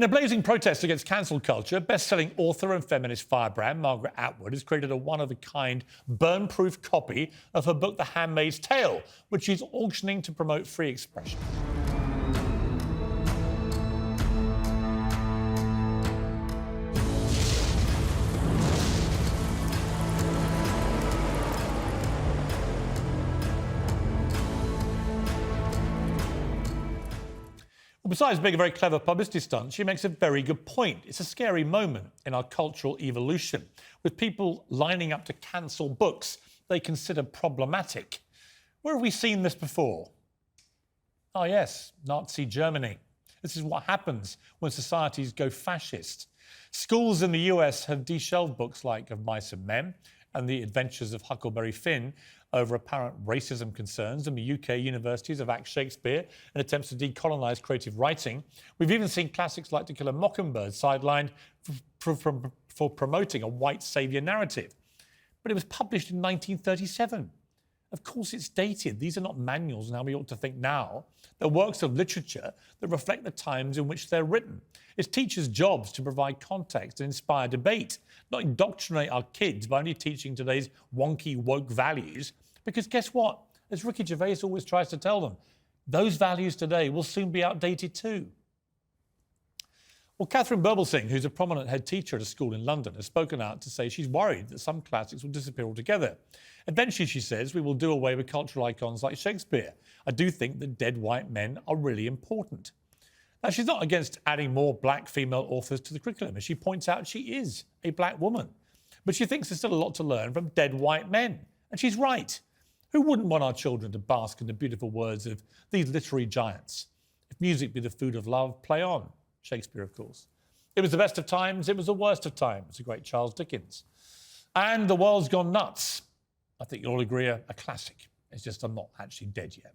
In a blazing protest against cancel culture, best-selling author and feminist firebrand Margaret Atwood has created a one-of-a-kind, burn-proof copy of her book The Handmaid's Tale, which she's auctioning to promote free expression. Well, besides being a very clever publicity stunt, she makes a very good point. It's a scary moment in our cultural evolution, with people lining up to cancel books they consider problematic. Where have we seen this before? Oh yes, Nazi Germany. This is what happens when societies go fascist. Schools in the US have deshelved books like Of Mice and Men and The Adventures of Huckleberry Finn over apparent racism concerns. In the UK, universities have axed Shakespeare in attempts to decolonise creative writing. We've even seen classics like To Kill a Mockingbird sidelined for promoting a white saviour narrative. But it was published in 1937. Of course, it's dated. These are not manuals on how we ought to think now. They're works of literature that reflect the times in which they're written. It's teachers' jobs to provide context and inspire debate, not indoctrinate our kids by only teaching today's wonky, woke values. Because guess what? As Ricky Gervais always tries to tell them, those values today will soon be outdated too. Well, Catherine Birbalsingh, who's a prominent head teacher at a school in London, has spoken out to say she's worried that some classics will disappear altogether. Eventually, she says, we will do away with cultural icons like Shakespeare. I do think that dead white men are really important. Now, she's not against adding more black female authors to the curriculum. As she points out, she is a black woman. But she thinks there's still a lot to learn from dead white men. And she's right. Who wouldn't want our children to bask in the beautiful words of these literary giants? If music be the food of love, play on. Shakespeare, of course. It was the best of times, it was the worst of times, the great Charles Dickens. And The World's Gone Nuts. I think you'll all agree a classic. It's just I'm not actually dead yet.